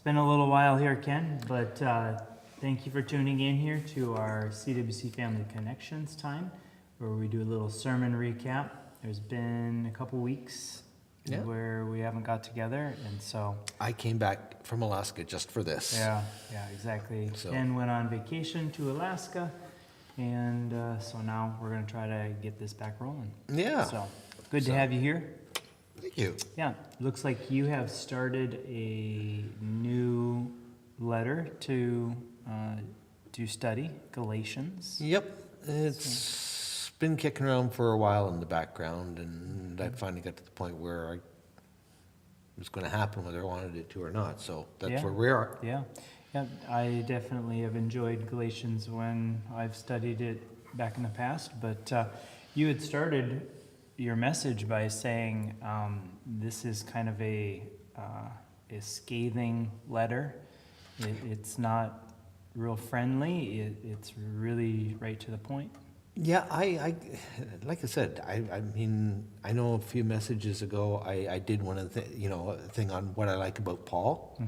been a little while here, Ken, but thank you for tuning in here to our CWC Family Connections time, where we do a little sermon recap. There's been a couple weeks where we haven't got together, and so... I came back from Alaska just for this. Yeah, exactly. So. Ken went on vacation to Alaska, and so now we're going to try to get this back rolling. Yeah. So, good to have you here. Thank you. Yeah, looks like you have started a new letter to study, Galatians. Yep. It's been kicking around for a while in the background, and I finally got to the point where it was going to happen whether I wanted it to or not. So that's where we are. Yeah. I definitely have enjoyed Galatians when I've studied it back in the past, but you had started your message by saying this is kind of a scathing letter. It's not real friendly. It's really right to the point. Yeah, I like I said, I mean, I know a few messages ago I did one of the a thing on what I like about Paul,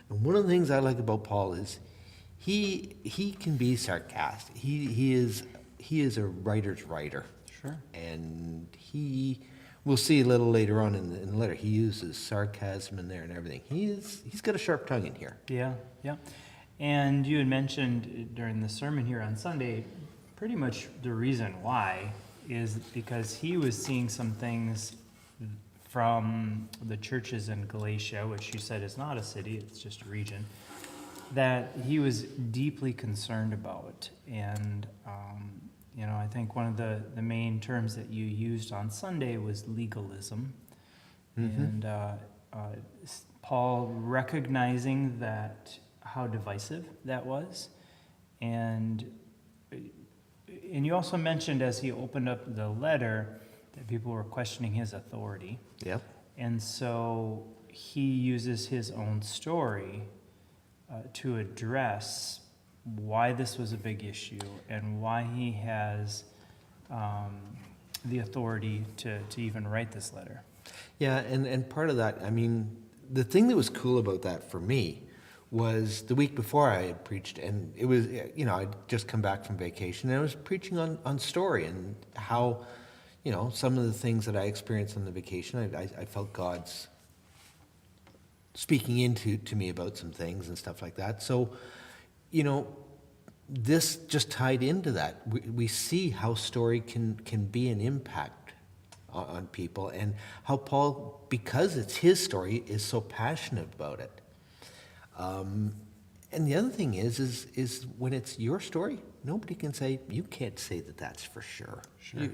and one of the things I like about Paul is he can be sarcastic. He is a writer's writer. Sure. And we'll see a little later on in the letter, he uses sarcasm in there and everything. He's got a sharp tongue in here. Yeah. And you had mentioned during the sermon here on Sunday, pretty much the reason why is because he was seeing some things from the churches in Galatia, which you said is not a city, it's just a region, that he was deeply concerned about. And I think one of the main terms that you used on Sunday was legalism. And Paul recognizing that how divisive that was. And you also mentioned as he opened up the letter that people were questioning his authority. Yeah. And so he uses his own story to address why this was a big issue and why he has the authority to even write this letter. Yeah, and part of that, I mean, the thing that was cool about that for me was the week before I had preached, and it was, I'd just come back from vacation, and I was preaching on story and how, some of the things that I experienced on the vacation, I felt God's speaking into me about some things and stuff like that. So, this just tied into that. We see how story can be an impact on people, and how Paul, because it's his story, is so passionate about it. And the other thing is when it's your story, nobody can say, you can't say that that's for sure. Sure.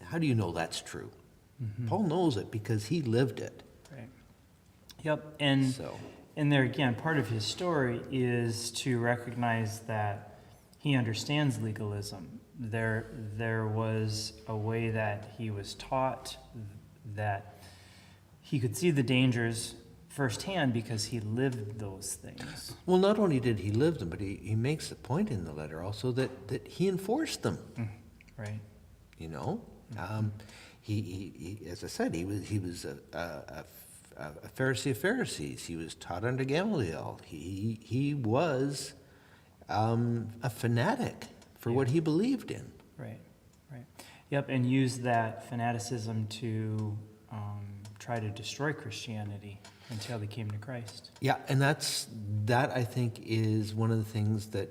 How do you know that's true? Paul knows it because he lived it. Right. Yep. And there again, part of his story is to recognize that he understands legalism. There was a way that he was taught that he could see the dangers firsthand because he lived those things. Well, not only did he live them, but he makes a point in the letter also that he enforced them. Right. He as I said, he was a Pharisee of Pharisees. He was taught under Gamaliel. He was a fanatic for what he believed in. Right. Yep, and used that fanaticism to try to destroy Christianity until he came to Christ. Yeah, and that I think is one of the things that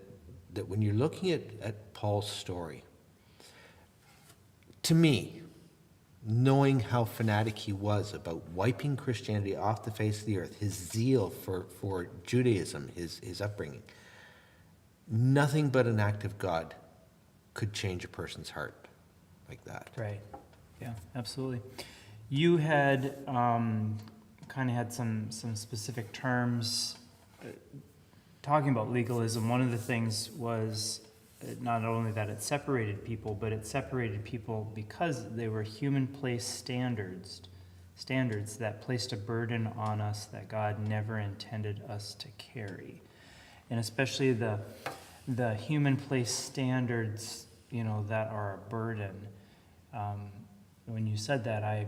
when you're looking at Paul's story, to me, knowing how fanatic he was about wiping Christianity off the face of the earth, his zeal for Judaism, his upbringing, nothing but an act of God could change a person's heart like that. Right. Yeah, absolutely. You had kind of had some specific terms talking about legalism. One of the things was not only that it separated people, but it separated people because they were human-placed standards that placed a burden on us that God never intended us to carry. And especially the human-placed standards, that are a burden. When you said that, I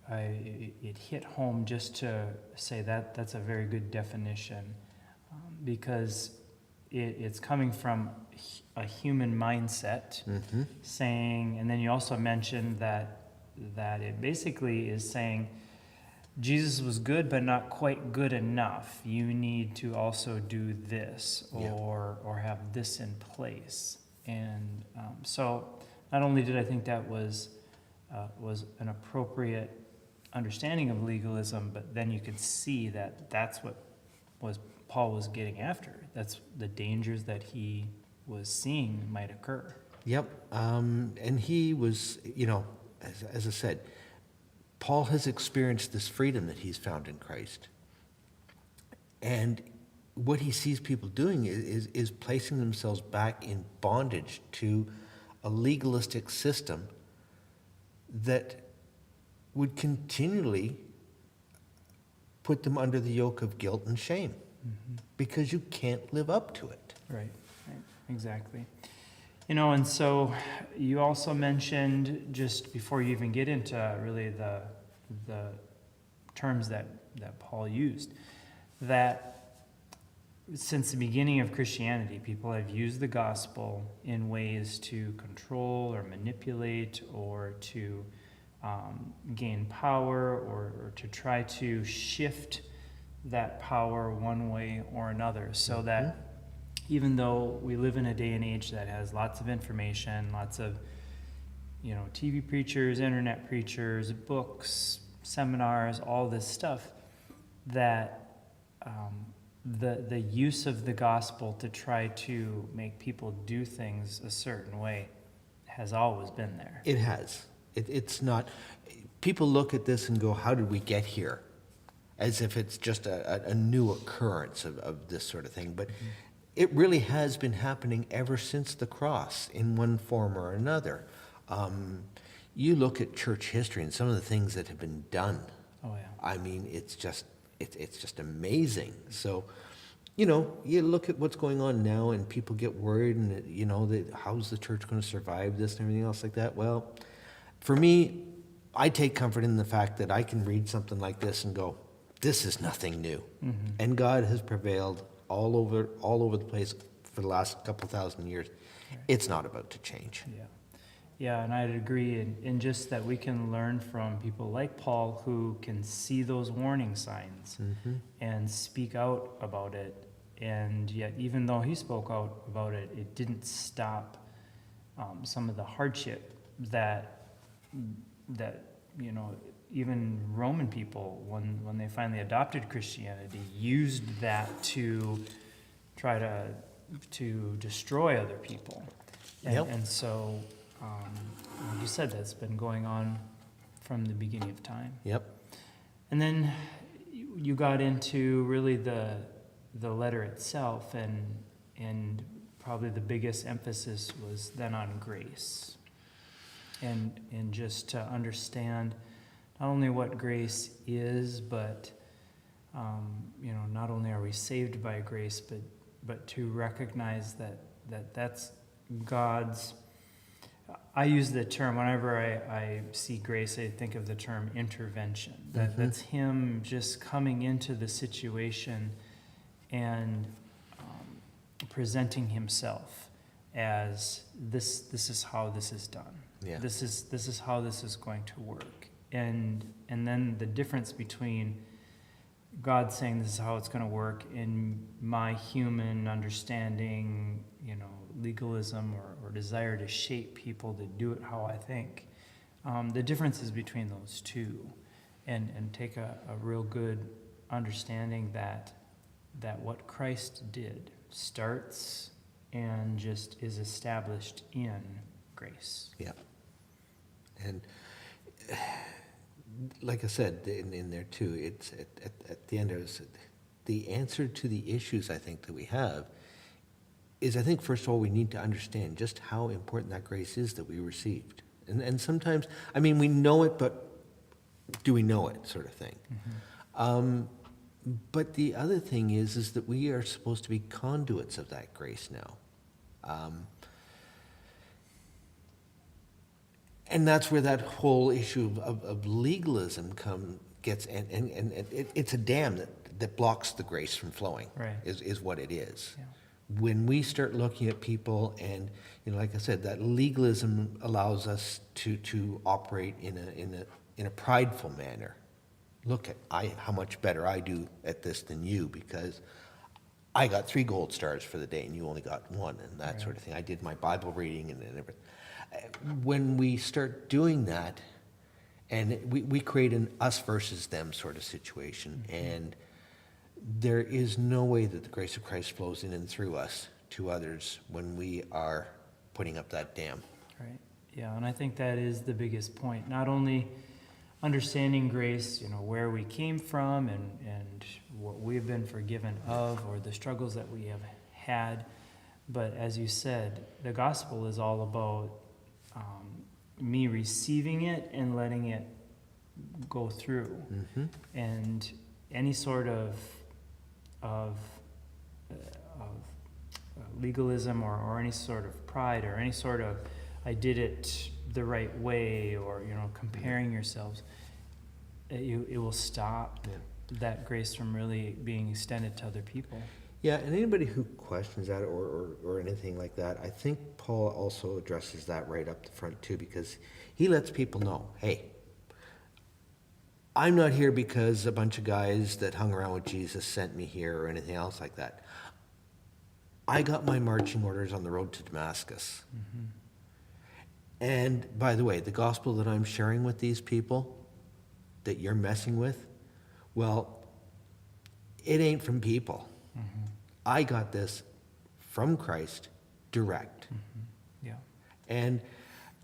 it hit home just to say that that's a very good definition, because it's coming from a human mindset, Mm-hmm. saying, and then you also mentioned that it basically is saying Jesus was good, but not quite good enough. You need to also do this, Yeah. or have this in place. And so, not only did I think that was an appropriate understanding of legalism, but then you could see that that's what Paul was getting after. That's the dangers that he was seeing might occur. Yep. And he was, as I said, Paul has experienced this freedom that he's found in Christ. And what he sees people doing is placing themselves back in bondage to a legalistic system that would continually put them under the yoke of guilt and shame, because you can't live up to it. Right, exactly. And so you also mentioned, just before you even get into really the terms that Paul used, that since the beginning of Christianity, people have used the gospel in ways to control or manipulate, or to gain power, or to try to shift that power one way or another, so that even though we live in a day and age that has lots of information, lots of TV preachers, internet preachers, books, seminars, all this stuff, that the use of the gospel to try to make people do things a certain way has always been there. It has. It's not. People look at this and go, "How did we get here?" As if it's just a new occurrence of this sort of thing. But it really has been happening ever since the cross, in one form or another. You look at church history and some of the things that have been done. Oh yeah. I mean, it's just amazing. So, you look at what's going on now, and people get worried, and that how's the church going to survive this and everything else like that. Well, for me, I take comfort in the fact that I can read something like this and go, this is nothing new. And God has prevailed all over the place for the last couple thousand years. Right. It's not about to change. Yeah, and I'd agree in just that we can learn from people like Paul, who can see those warning signs and speak out about it. And yet, even though he spoke out about it, it didn't stop some of the hardship that even Roman people, when they finally adopted Christianity, used that to try to destroy other people. And so, like you said, that's been going on from the beginning of time. Yep. And then you got into really the letter itself, and probably the biggest emphasis was then on grace. And just to understand not only what grace is, but not only are we saved by grace, but to recognize that that's God's. I use the term, whenever I see grace, I think of the term intervention. That's him just coming into the situation and presenting himself as this is how this is done. Yeah. This is how this is going to work. And then the difference between God saying this is how it's going to work and my human understanding, legalism or desire to shape people to do it how I think. The difference is between those two, and take a real good understanding that what Christ did starts and just is established in grace. Yeah. And like I said in there too, it's at the end of it, the answer to the issues I think that we have is, I think, first of all, we need to understand just how important that grace is that we received. And sometimes, we know it, but do we know it, sort of thing. But the other thing is that we are supposed to be conduits of that grace now. And that's where that whole issue of legalism gets, and it's a dam that blocks the grace from flowing, Right. is what it is. Yeah. When we start looking at people and, like I said, that legalism allows us to operate in a prideful manner. Look at how much better I do at this than you, because I got 3 gold stars for the day and you only got 1, and that sort of thing. I did my Bible reading and everything. When we start doing that, and we create an us versus them sort of situation, and there is no way that the grace of Christ flows in and through us to others when we are putting up that dam. Right. Yeah, and I think that is the biggest point. Not only understanding grace, where we came from and what we've been forgiven of, or the struggles that we have had, but as you said, the gospel is all about me receiving it and letting it go through. Mm-hmm. And any sort of legalism or any sort of pride or any sort of I did it the right way, or comparing yourselves, it will stop that grace from really being extended to other people. Yeah, and anybody who questions that or anything like that, I think Paul also addresses that right up the front too, because he lets people know, hey, I'm not here because a bunch of guys that hung around with Jesus sent me here or anything else like that. I got my marching orders on the road to Damascus. Mm-hmm. And by the way, the gospel that I'm sharing with these people that you're messing with, well, it ain't from people. Mm-hmm. I got this from Christ direct. Mm-hmm. Yeah. And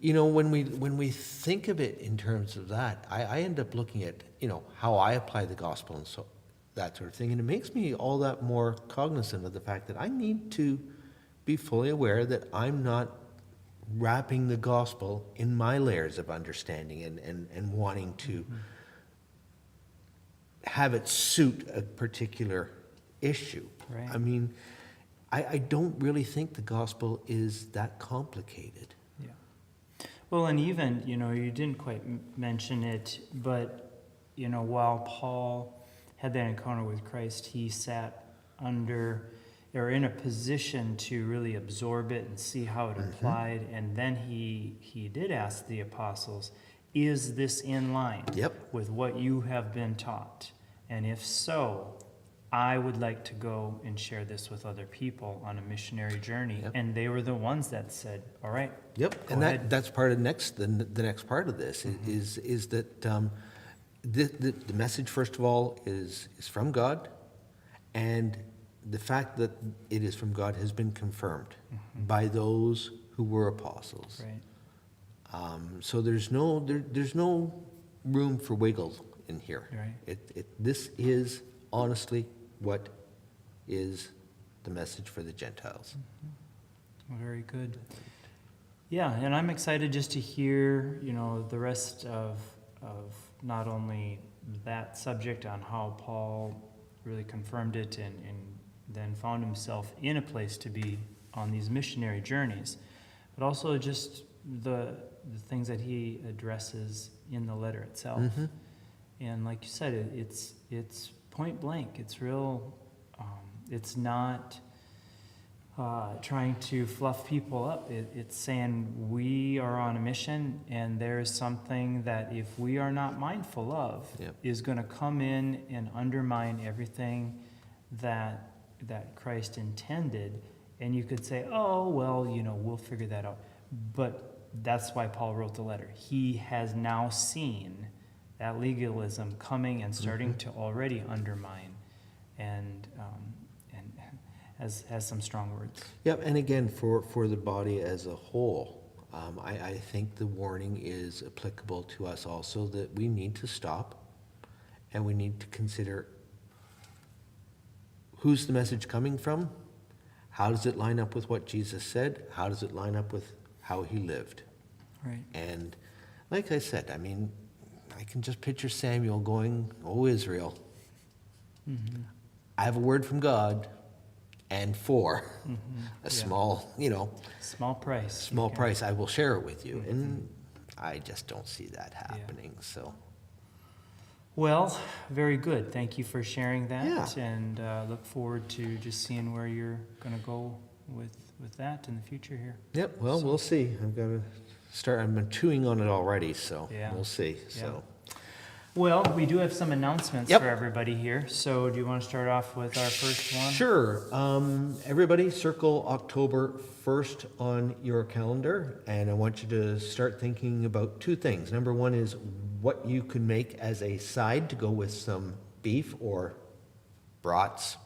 when we think of it in terms of that, I end up looking at how I apply the gospel and so that sort of thing, and it makes me all that more cognizant of the fact that I need to be fully aware that I'm not wrapping the gospel in my layers of understanding and wanting to have it suit a particular issue. Right. I mean, I don't really think the gospel is that complicated. Yeah. Well, and even, you didn't quite mention it, but, while Paul had that encounter with Christ, he sat under or in a position to really absorb it and see how it applied. And then he did ask the apostles, is this in line with what you have been taught? And if so, I would like to go and share this with other people on a missionary journey. Yep. And they were the ones that said, all right. Yep, and that's part of the next part of this is that the message, first of all, is from God, and the fact that it is from God has been confirmed by those who were apostles. Right. So there's no room for wiggle in here. Right. This is honestly what is the message for the Gentiles. Well, very good. Yeah, and I'm excited just to hear, the rest of not only that subject on how Paul really confirmed it and then found himself in a place to be on these missionary journeys, but also just the things that he addresses in the letter itself. Mm-hmm. And like you said, it's point blank. It's real. It's not trying to fluff people up. It's saying we are on a mission, and there is something that if we are not mindful of, is going to come in and undermine everything that Christ intended. And you could say, oh, well, we'll figure that out. But that's why Paul wrote the letter. He has now seen that legalism coming and starting to already undermine, and has some strong words. Yep, and again, for the body as a whole, I think the warning is applicable to us also, that we need to stop and we need to consider who's the message coming from, how does it line up with what Jesus said, how does it line up with how he lived. Right. And like I said, I mean, I can just picture Samuel going, "Oh, Israel, I have a word from God, and for a small, Small price. small price, I will share it with you." And I just don't see that happening, so. Well, very good. Thank you for sharing that. Yeah. And look forward to just seeing where you're going to go with that in the future here. Yep, well, we'll see. I've got to start, I've been chewing on it already, so Yeah. we'll see, so. Well, we do have some announcements Yep. for everybody here. So do you want to start off with our first one? Sure. Everybody circle October 1st on your calendar, and I want you to start thinking about two things. Number one is what you can make as a side to go with some beef or brats.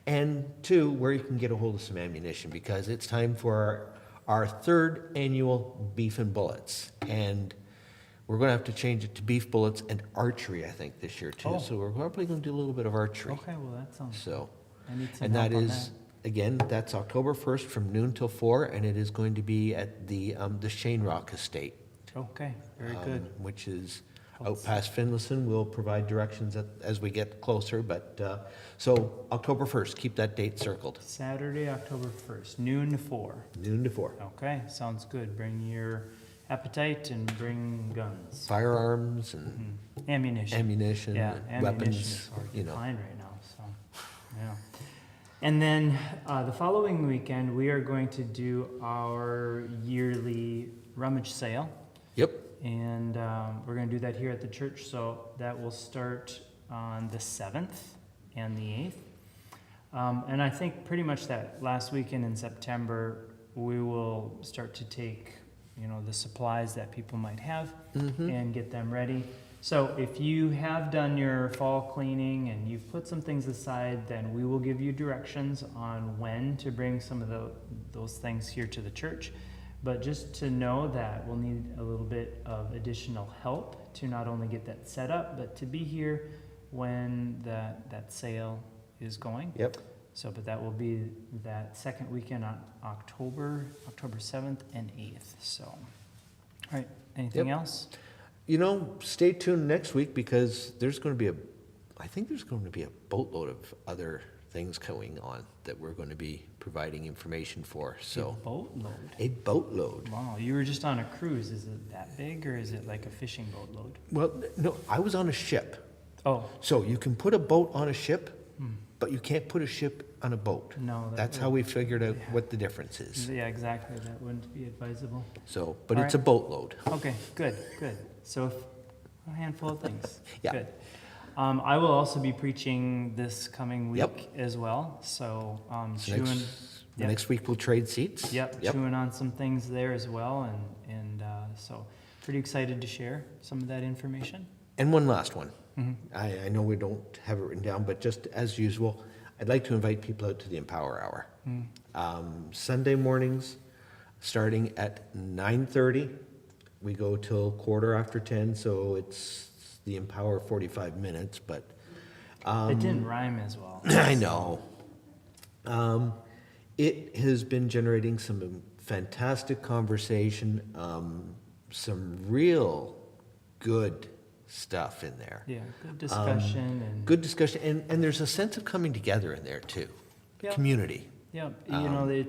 And two, where you can get a hold of some ammunition, because it's time for our third annual Beef and Bullets. And we're going to have to change it to beef bullets and archery, I think, this year too. Oh. So we're probably going to do a little bit of archery. Okay, well, that sounds So, I need some and that help on is, again, that's October 1st from noon till 4, and it is going to be at the Shane Rock Estate. Okay, very good. Which is out past Finlayson. We'll provide directions as we get closer, but, so October 1st, keep that date circled. Saturday, October 1st, noon to 4. Noon to 4. Okay, sounds good. Bring your appetite and bring guns. Firearms and Ammunition. ammunition, Yeah, and ammunition weapons, is hard you to know. find right now, so, yeah. And then the following weekend, we are going to do our yearly rummage sale. Yep. And we're going to do that here at the church, so that will start on the 7th and the 8th. And I think pretty much that last weekend in September, we will start to take, the supplies that people might have and get them ready. So if you have done your fall cleaning and you've put some things aside, then we will give you directions on when to bring some of those things here to the church. But just to know that we'll need a little bit of additional help to not only get that set up, but to be here when that sale is going. Yep. So, but that will be that second weekend on October 7th and 8th. So, all right, anything else? Stay tuned next week, because there's going to be I think there's going to be a boatload of other things going on that we're going to be providing information for, so. A boatload? A boatload. Wow, you were just on a cruise. Is it that big, or is it like a fishing boatload? Well, no, I was on a ship. Oh, So you can put a boat on a ship, but you can't put a ship on a boat. no. That's how we figured out what the difference is. Yeah, exactly. That wouldn't be advisable. So, but All it's a right. boatload. Okay, good. So a handful of things. Yeah. Good. I will also be preaching this coming week Yep. as well. So So chewing. Yep. next week we'll trade seats. Yep, chewing on some things there as well, and so pretty excited to share some of that information. And one last one. Mhm. I know we don't have it written down, but just as usual, I'd like to invite people out to the Empower Hour. Sunday mornings, starting at 9:30. We go till 10:15, so it's the Empower 45 minutes, but It didn't rhyme as well. I know. It has been generating some fantastic conversation, some real good stuff in there. Yeah, good discussion and. Good discussion, and there's a sense of coming together in there too. Yep. Community. Yeah,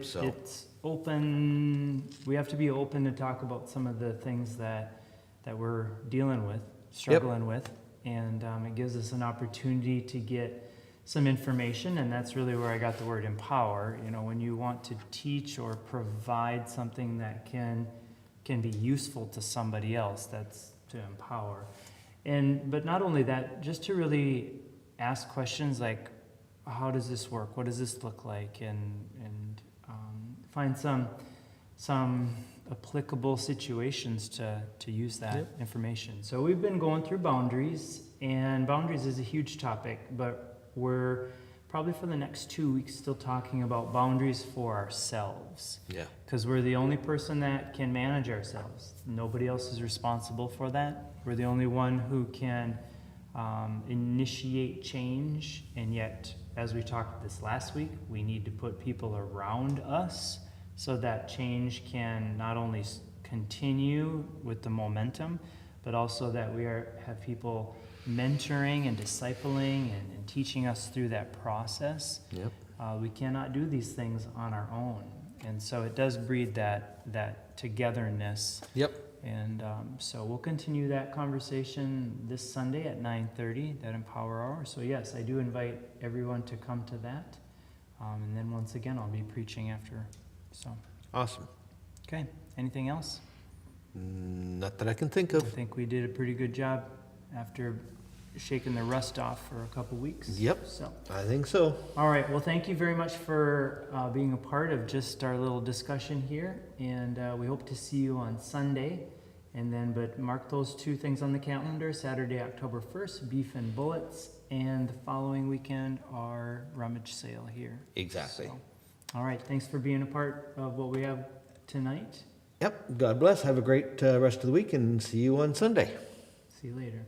So- it's open. We have to be open to talk about some of the things that we're dealing with, struggling with, and it gives us an opportunity to get some information, and that's really where I got the word empower. When you want to teach or provide something that can be useful to somebody else, that's to empower. But not only that, just to really ask questions like, how does this work? What does this look like? And find some applicable situations to use that information. So we've been going through boundaries, and boundaries is a huge topic, but we're probably for the next 2 weeks still talking about boundaries for ourselves. Yeah. Because we're the only person that can manage ourselves. Nobody else is responsible for that. We're the only one who can initiate change, and yet, as we talked this last week, we need to put people around us so that change can not only continue with the momentum, but also that we have people mentoring and discipling and teaching us through that process. Yep. We cannot do these things on our own. And so it does breed that togetherness. Yep. And so we'll continue that conversation this Sunday at 9:30, that Empower Hour. So yes, I do invite everyone to come to that. And then once again, I'll be preaching after. So, Awesome. okay, anything else? Not that I can think I of. think we did a pretty good job after shaking the rust off for a couple weeks. Yep. So, I think so. all right. Well, thank you very much for being a part of just our little discussion here. And we hope to see you on Sunday. And then, but mark those two things on the calendar. Saturday, October 1st, beef and bullets. And the following weekend, our rummage sale here. Exactly. So, all right. Thanks for being a part of what we have tonight. Yep. God bless. Have a great rest of the week and see you on Sunday. See you later.